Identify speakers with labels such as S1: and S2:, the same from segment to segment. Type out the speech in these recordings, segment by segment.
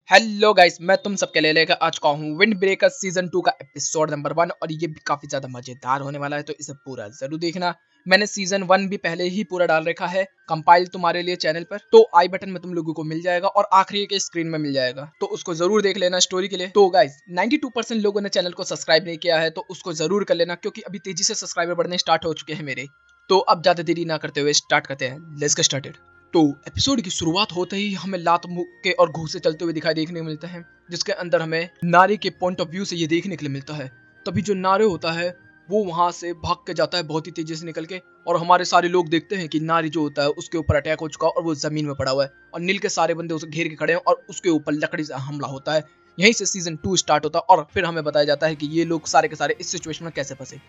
S1: Hello guys, मैं तुम सबके लिए लेकर आ चुका हूँ विंड ब्रेकर सीजन 2 का एपिसोड नंबर 1 और ये भी काफी ज्यादा मजेदार होने वाला है, तो इसे पूरा जरूर देखना। मैंने सीजन 1 भी पहले ही पूरा डाल रखा है कंपाइल तुम्हारे लिए चैनल पर, तो आई बटन में तुम लोगों को मिल जाएगा और आखिरी के स्क्रीन में मिल जाएगा, तो उसको जरूर देख लेना स्टोरी के लिए। तो गाइस 92% लोगों ने चैनल को सब्सक्राइब नहीं किया है, तो उसको जरूर कर लेना क्योंकि अभी तेजी से सब्सक्राइबर बढ़ने स्टार्ट हो चुके हैं मेरे। तो अब ज्यादा देरी ना करते हुए स्टार्ट करते हैं, लेट्स गेट स्टार्टेड। तो एपिसोड की शुरुआत होते ही हमें लात मुक्के और घूसे चलते हुए दिखाई देखने को मिलते हैं, जिसके अंदर हमें नारी के पॉइंट ऑफ व्यू से ये देखने के लिए मिलता है। तभी जो नारे होता है वो वहां से भाग के जाता है बहुत ही तेजी से निकल के, और हमारे सारे लोग देखते हैं कि नारी जो होता है उसके ऊपर अटैक हो चुका और वो जमीन में पड़ा हुआ है, और नील के सारे बंदे उसे घेर के खड़े हैं और उसके ऊपर लकड़ी से हमला होता है। यहीं से सीजन 2 स्टार्ट होता है और फिर हमें बताया जाता है कि ये लोग सारे के सारे इस सिचुएशन में कैसे फंसे।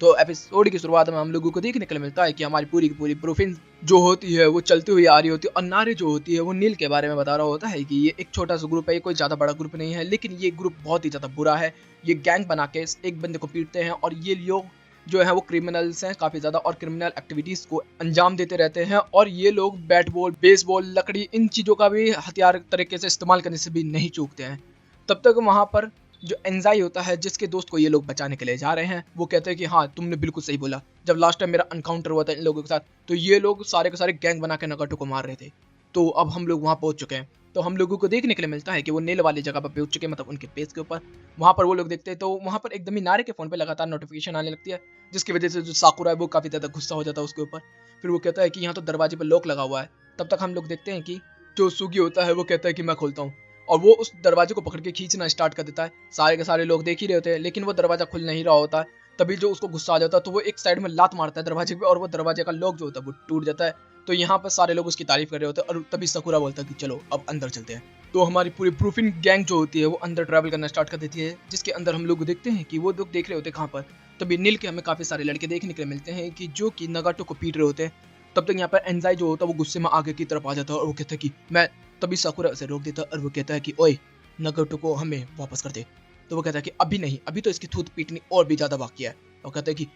S1: तो एपिसोड की शुरुआत में हम लोगों को देखने के लिए मिलता है कि हमारी पूरी की पूरी ब्रूफिन जो होती है वो चलती हुई आ रही होती है, और नारे जो होती है वो नील के बारे में बता रहा होता है कि ये एक छोटा सा ग्रुप है, ये कोई ज्यादा बड़ा ग्रुप नहीं है, लेकिन ये ग्रुप बहुत ही ज्यादा बुरा है। ये गैंग बना के एक बंदे को पीटते हैं और ये लोग जो है वो क्रिमिनल्स हैं काफी ज्यादा, और क्रिमिनल एक्टिविटीज को अंजाम देते रहते हैं, और ये लोग बैट बॉल बेसबॉल लकड़ी इन चीजों का भी हथियार तरीके से इस्तेमाल करने से भी नहीं चूकते हैं। तब तक वहां पर जो एंजाई होता है जिसके दोस्त को ये लोग बचाने के लिए जा रहे हैं, वो कहते हैं कि हाँ तुमने बिल्कुल सही बोला, जब लास्ट टाइम मेरा एनकाउंटर हुआ था इन लोगों के साथ तो ये लोग सारे के सारे गैंग बना के नगाटो को मार रहे थे। तो अब हम लोग वहां पहुंच चुके हैं, तो हम लोगों को देखने के लिए मिलता है कि वो नील वाली जगह पर पहुंच चुके हैं, मतलब उनके पेज के ऊपर। वहां पर वो लोग देखते हैं तो वहां पर एकदम ही नारे के फोन पे लगातार नोटिफिकेशन आने लगती है, जिसकी वजह से जो साकुरा है वो काफी ज्यादा गुस्सा हो जाता है उसके ऊपर। फिर वो कहता है कि यहाँ तो दरवाजे पर लॉक लगा हुआ है। तब तक हम लोग देखते हैं कि जो सुगी होता है वो कहता है कि मैं खोलता हूँ, और वो उस दरवाजे को पकड़ के खींचना स्टार्ट कर देता है। सारे के सारे लोग देख ही रहे होते हैं लेकिन वो दरवाजा खुल नहीं रहा होता है। तभी जो उसको गुस्सा आ जाता है तो वो एक साइड में लात मारता है दरवाजे पे, और वो दरवाजे का लॉक जो होता है वो टूट जाता है। तो यहाँ पर सारे लोग उसकी तारीफ कर रहे होते हैं, और तभी सकुरा बोलता है कि चलो अब अंदर चलते हैं। तो हमारी पूरी प्रूफिन गैंग जो होती है वो अंदर ट्रैवल करना स्टार्ट कर देती है, जिसके अंदर हम लोग देखते हैं कि वो लोग देख रहे होते हैं कहाँ पर। तभी नील के हमें काफी सारे लड़के देखने के लिए मिलते हैं कि जो कि नगाटो को पीट रहे होते हैं। तब तक यहाँ पर एंजाई जो होता है वो गुस्से में आगे की तरफ आ जाता है और वो कहता है कि मैं, तभी साकुरा से रोक देता है और वो कहता है कि ओए नगाटो को हमें वापस कर दे। तो वो कहता है कि अभी नहीं, अभी तो इसकी थूत पीटनी और भी ज्यादा बाकी है। और कहता है कि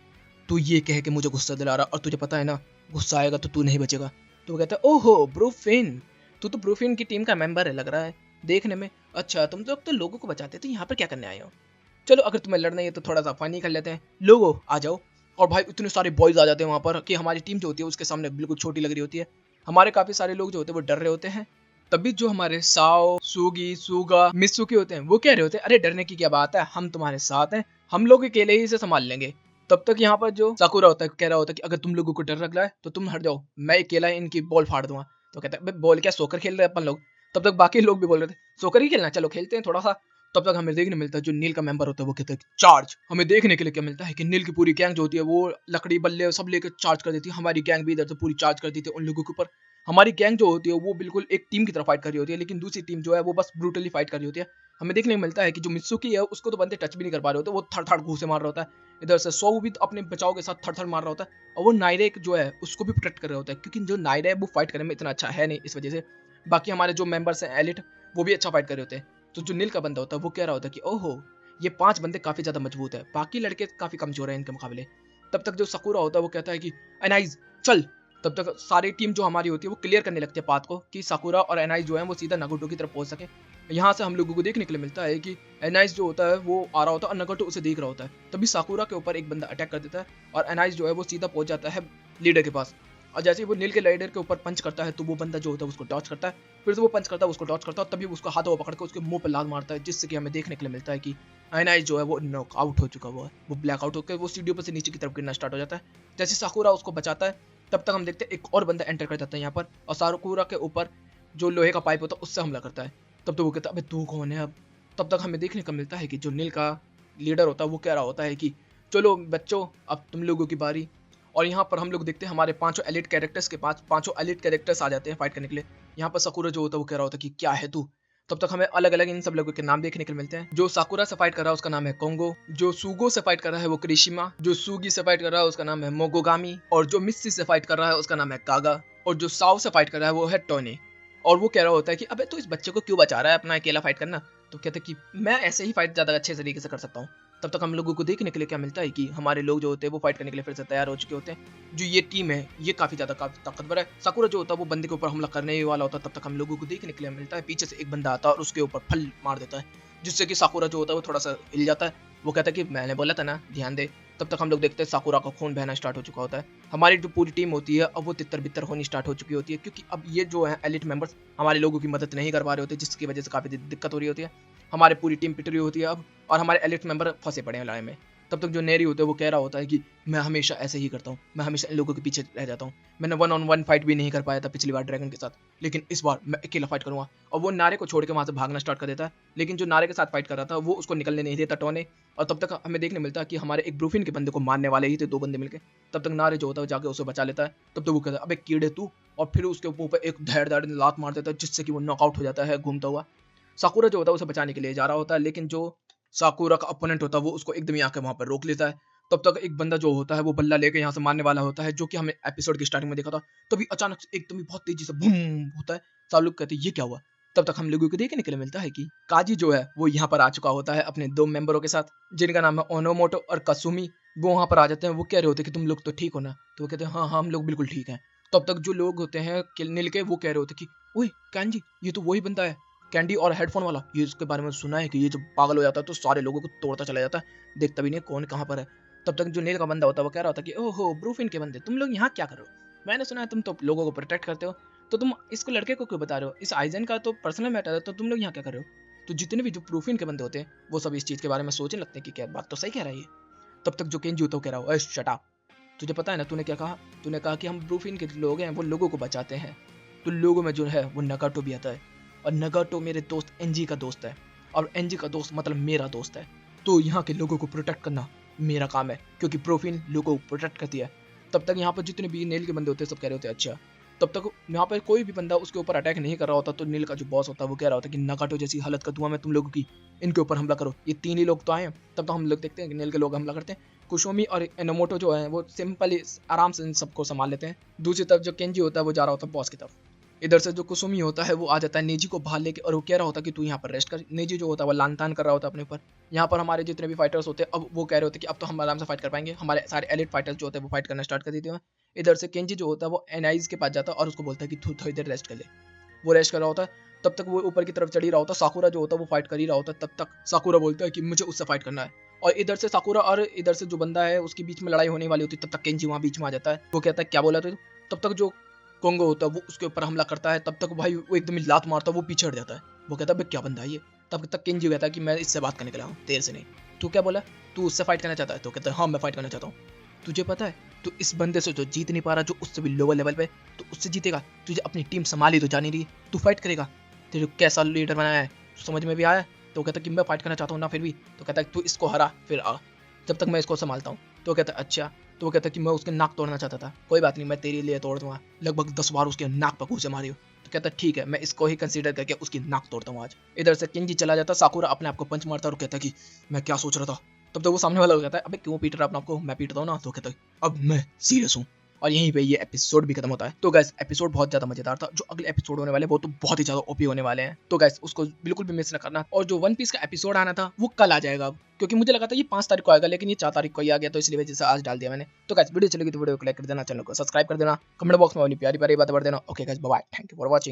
S1: तू ये कह के मुझे गुस्सा दिला रहा, और तुझे पता है ना गुस्सा आएगा तो तू नहीं बचेगा। तो वो कहता है ओहो ब्रूफिन, तू तो ब्रूफिन की टीम का मेंबर है लग रहा है देखने में। अच्छा तुम तो लोगों को बचाते तो यहाँ पर क्या करने आए हो? चलो अगर तुम्हें लड़ना है तो थोड़ा सा फनी कर लेते हैं, लोगो आ जाओ। और भाई इतने सारे बॉयज आ जाते हैं वहां पर कि हमारी टीम जो होती है उसके सामने बिल्कुल छोटी लग रही होती है। हमारे काफी सारे लोग जो होते हैं वो डर रहे होते हैं। तभी जो हमारे साओ सुगी सुगा मित्सुकी होते हैं वो कह रहे होते हैं अरे डरने की क्या बात है, हम तुम्हारे साथ हैं, हम लोग अकेले ही इसे संभाल लेंगे। तब तक यहाँ पर जो साकुरा होता है कह रहा होता है कि अगर तुम लोगों को डर लग रहा है तो तुम हट जाओ, मैं अकेला इनकी बॉल फाड़ दूंगा। तो कहता है बॉल क्या, सोकर खेल रहे हैं अपन लोग? तब तक बाकी लोग भी बोल रहे थे सोकर ही खेलना, चलो खेलते हैं थोड़ा सा। तब तक हमें देखने मिलता है जो नील का मेंबर होता है वो कहता है चार्ज। हमें देखने के लिए क्या मिलता है कि नील की पूरी गैंग जो होती है वो लकड़ी बल्ले सब लेकर चार्ज कर देती है। हमारी गैंग भी इधर से पूरी चार्ज कर देती है उन लोगों के ऊपर। हमारी गैंग जो होती है वो बिल्कुल एक टीम की तरह फाइट कर रही होती है, लेकिन दूसरी टीम जो है वो बस ब्रूटली फाइट कर रही होती है। हमें देखने को मिलता है कि जो मित्सुकी है उसको तो बंदे टच भी नहीं कर पा रहे होते, वो थड़ थड़ घूसे मार रहा होता है। इधर से सो भी अपने बचाव के साथ थड़ थड़ मार रहा होता है, और वो नायरे जो है उसको भी प्रोटेक्ट कर रहा होता है, क्योंकि जो नायरे है वो फाइट करने में इतना अच्छा है नहीं इस वजह से। बाकी हमारे जो मेंबर्स हैं एलिट वो भी अच्छा फाइट कर रहे होते हैं। तो जो नील का बंदा होता है वो कह रहा होता है कि ओहो ये 5 बंदे काफी ज्यादा मजबूत है, बाकी लड़के काफी कमजोर हैं इनके मुकाबले। तब तक जो सकुरा होता है वो कहता है कि एनाइज चल। तब तक सारी टीम जो हमारी होती है वो क्लियर करने लगती है पाथ को कि साकुरा और एनाइज जो है वो सीधा नगोटो की तरफ पहुंच सके। यहाँ से हम लोगों को देखने के लिए मिलता है कि एनाइज जो होता है वो आ रहा होता है और नगोटो उसे देख रहा होता है। तभी साकुरा के ऊपर एक बंदा अटैक कर देता है और एनाइज जो है वो सीधा पहुंच जाता है लीडर के पास। और जैसे ही वो नील के लीडर के ऊपर पंच करता है तो वो बंदा जो होता है उसको डॉच करता है, फिर से वो पंच करता है उसको डॉच करता है, तभी उसको हाथों पकड़ के उसके मुंह पर लात मारता है, जिससे कि हमें देखने के लिए मिलता है कि एनाइज जो है वो नॉकआउट हो चुका हुआ है। वो ब्लैकआउट होकर वो सीढ़ियों पर से नीचे की तरफ गिरना स्टार्ट हो जाता है। जैसे साकुरा उसको बचाता है तब तक हम देखते हैं एक और बंदा एंटर कर जाता है यहाँ पर, और साकुरा के ऊपर जो लोहे का पाइप होता है उससे हमला करता है। तब तो वो कहता है अबे तू कौन है अब? तब तक हमें देखने को मिलता है कि जो नील का लीडर होता है वो कह रहा होता है कि चलो बच्चों अब तुम लोगों की बारी। और यहाँ पर हम लोग देखते हैं हमारे पांचों एलिट कैरेक्टर्स के पास पांचों एलिट कैरेक्टर्स आ जाते हैं फाइट करने के लिए। यहाँ पर साकुरा जो होता है वो कह रहा होता है कि क्या है तू? तब तक हमें अलग अलग इन सब लोगों के नाम देखने को मिलते हैं। जो साकुरा से फाइट कर रहा है उसका नाम है कोंगो, जो सुगो से फाइट कर रहा है वो क्रिशिमा, जो सुगी से फाइट कर रहा है उसका नाम है मोगोगामी, और जो मिस्सी से फाइट कर रहा है उसका नाम है कागा, और जो साओ से फाइट कर रहा है वो है टोने। और वो कह रहा होता है कि अबे तू इस बच्चे को क्यों बचा रहा है अपना अकेला फाइट करना? तो कहते हैं कि मैं ऐसे ही फाइट ज्यादा अच्छे तरीके से कर सकता हूँ। तब तक हम लोगों को देखने के लिए क्या मिलता है कि हमारे लोग जो होते हैं वो फाइट करने के लिए फिर से तैयार हो चुके होते हैं। जो ये टीम है ये काफी ताकतवर है। साकुरा जो होता है वो बंदे के ऊपर हमला करने ही वाला होता है। तब तक हम लोगों को देखने के लिए मिलता है पीछे से एक बंदा आता है और उसके ऊपर फल मार देता है, जिससे कि साकुरा जो होता है वो थोड़ा सा हिल जाता है। वो कहता है कि मैंने बोला था ना ध्यान दे। तब तक हम लोग देखते हैं साकुरा का खून बहना स्टार्ट हो चुका होता है। हमारी जो पूरी टीम होती है अब वो तितर बितर होनी स्टार्ट हो चुकी होती है, क्योंकि अब ये जो है एलिट मेंबर्स हमारे लोगों की मदद नहीं कर पा रहे होते, जिसकी वजह से काफी दिक्कत हो रही होती है। हमारी पूरी टीम पिट रही होती है अब, और हमारे एलिट मेंबर फंसे पड़े हैं लड़ाई में। तब तक जो नेरी होता है वो कह रहा होता है कि मैं हमेशा ऐसे ही करता हूँ, मैं हमेशा इन लोगों के पीछे रह जाता हूँ। मैंने 1-on-1 फाइट भी नहीं कर पाया था पिछली बार ड्रैगन के साथ, लेकिन इस बार मैं अकेला फाइट करूंगा। और वो नारे को छोड़ के वहां से भागना स्टार्ट कर देता है, लेकिन जो नारे के साथ फाइट कर रहा था वो उसको निकलने नहीं देता टोने। और तब तक हमें देखने मिलता है कि हमारे एक ब्रूफिन के बंदे को मारने वाले ही थे दो बंदे मिलकर। तब तक नारे जो होता है जाके उसे बचा लेता है। तब तक वो कहता है अबे कीड़े तू, और फिर उसके ऊपर एक धैर्य लात मार देता है, जिससे कि वो नॉकआउट हो जाता है घूमता हुआ। साकुरा जो होता है उसे बचाने के लिए जा रहा होता है, लेकिन जो साकुरा का ओपोनेंट होता है वो उसको एकदम ही आके वहां पर रोक लेता है। तब तक एक बंदा जो होता है वो बल्ला लेके यहाँ से मारने वाला होता है, जो कि हमें एपिसोड की स्टार्टिंग में देखा था। तभी अचानक से एकदम ही बहुत तेजी से बूम होता है। सब लोग कहते हैं ये क्या हुआ। तब तक हम लोगों को देखने के लिए मिलता है कि काजी जो है वो यहाँ पर आ चुका होता है अपने दो मेंबरों के साथ, जिनका नाम है ओनोमोटो और कसूमी। वो वहां पर आ जाते हैं। वो कह रहे होते हैं कि तुम लोग तो ठीक हो ना। तो वो कहते हैं हाँ हाँ हम लोग बिल्कुल ठीक हैं। तब तक जो लोग होते हैं नील के वो कह रहे होते हैं कि ओए कैंजी ये तो वही बंदा है, कैंडी और हेडफोन वाला। ये इसके बारे में सुना है कि ये जब पागल हो जाता है तो सारे लोगों को तोड़ता चला जाता है, देखता भी नहीं कौन कहाँ पर है। तब तक जो नील का बंदा होता है वो कह रहा होता है कि ओहो ब्रूफिन के बंदे तुम लोग यहाँ क्या कर रहे हो, मैंने सुना है तुम तो लोगों को प्रोटेक्ट करते हो, तो तुम इसको लड़के को क्यों बता रहे हो, इस आइजन का तो पर्सनल मैटर है, तो तुम लोग यहाँ क्या कर रहे हो। तो जितने भी जो ब्रूफिन के बंदे होते हैं वो सब इस चीज के बारे में सोचने लगते हैं कि क्या बात तो सही कह रहा है ये। तब तक जो केंजी होता है कह रहा हो शट अप, तुझे पता है ना तूने क्या कहा, तूने कहा कि हम ब्रूफिन के लोग हैं वो लोगों को बचाते हैं। तो लोगों में जो है वो नगाटो भी आता है, और नगाटो मेरे दोस्त एनजी का दोस्त है, और एनजी का दोस्त मतलब मेरा दोस्त है। तो यहाँ के लोगों को प्रोटेक्ट करना मेरा काम है, क्योंकि ब्रूफिन लोगों को प्रोटेक्ट करती है। तब तक यहाँ पर जितने भी नील के बंदे होते हैं सब कह रहे होते हैं अच्छा। तब तक यहाँ पर कोई भी बंदा उसके ऊपर अटैक नहीं कर रहा होता, तो नील का जो बॉस होता है वो कह रहा होता है कि नगाटो जैसी हालत कर दूंगा मैं तुम लोगों की, इनके ऊपर हमला करो। ये तीन ही लोग तो आए हैं। तब तो हम लोग देखते हैं कि नील के लोग हमला करते हैं। कुशोमी और एनोमोटो जो है वो सिंपली आराम से इन सबको संभाल लेते हैं। दूसरी तरफ जो केंजी होता है वो जा रहा होता है बॉस की तरफ। इधर से जो कुसुमी होता है वो आ जाता है नेजी को बाहर लेके, और वो कह रहा होता है कि तू यहाँ पर रेस्ट कर। नेजी जो होता है वो लान तान कर रहा होता है अपने ऊपर। यहाँ पर हमारे जितने भी फाइटर्स होते हैं अब वो कह रहे होते हैं कि अब तो हम आराम से फाइट कर पाएंगे। हमारे सारे एलिट फाइटर्स जो होते हैं वो फाइट करना स्टार्ट कर देते हैं। इधर से केंजी जो होता है वो एनाइज के पास जाता है और उसको बोलता है कि तू थोड़ी देर रेस्ट कर ले। वो रेस्ट कर रहा होता है। तब तक वो ऊपर की तरफ चढ़ ही रहा होता है। साकुरा जो होता है वो फाइट कर ही रहा होता है। तब तक साकुरा बोलता है कि मुझे उससे फाइट करना है, और इधर से साकुरा और इधर से जो बंदा है उसके बीच में लड़ाई होने वाली होती है। तब तक केंजी वहां बीच में आ जाता है। वो कहता है क्या बोला तू। तब तक जो कोंगो होता है वो उसके ऊपर हमला करता है। तब तक भाई वो एकदम ही लात मारता है, वो पीछे हट जाता है। वो कहता है क्या बंदा है ये। तब तक केंजी कहता है कि मैं इससे बात करने के लिए हूँ, तेरे से नहीं। तू क्या बोला, तू उससे फाइट करना चाहता है। तो कहता है हाँ मैं फाइट करना चाहता हूँ। तुझे पता है तू इस बंदे से जो जीत नहीं पा रहा, जो उससे भी लोअर लेवल पे, तो उससे जीतेगा। तुझे अपनी टीम संभाली तो जानी रही, तू फाइट करेगा। तेरे कैसा लीडर बनाया है समझ में भी आया। तो कहता है कि मैं फाइट करना चाहता हूँ ना फिर भी। तो कहता है तू इसको हरा फिर आ, जब तक मैं इसको संभालता हूँ। तो कहता है अच्छा। तो वो कहता है कि मैं उसके नाक तोड़ना चाहता था, कोई बात नहीं मैं तेरे लिए तोड़ दूंगा। लगभग 10 बार उसके नाक पर घूंसे मारी हो। तो कहता है ठीक है मैं इसको ही कंसीडर करके उसकी नाक तोड़ता हूँ आज। इधर से किंजी चला जाता, साकुरा अपने आप को पंच मारता और कहता है कि मैं क्या सोच रहा था। तब तक वो सामने वाला कहता है अबे क्यों पीट रहा अपने आपको, मैं पीटता हूँ ना। तो कहता है अब मैं सीरियस हूँ। और यहीं पे ये एपिसोड भी खत्म होता है। तो गैस एपिसोड बहुत ज्यादा मजेदार था। जो अगले एपिसोड होने वाले वो तो बहुत ही ज्यादा ओपी होने वाले हैं। तो गैस उसको बिल्कुल भी मिस ना करना। और जो वन पीस का एपिसोड आना था वो कल आ जाएगा, क्योंकि मुझे लगा था ये 5 तारीख को आएगा, लेकिन ये 4 तारीख को ही आ गया, तो इसलिए वजह से आज डाल दिया मैंने। तो गैस वीडियो चलेगी तो वीडियो को लाइक कर देना, चैनल को सब्सक्राइब कर देना, कमेंट बॉक्स में अपनी प्यारी प्यारी बातें बढ़ देना। Okay guys bye bye, thank you for watching.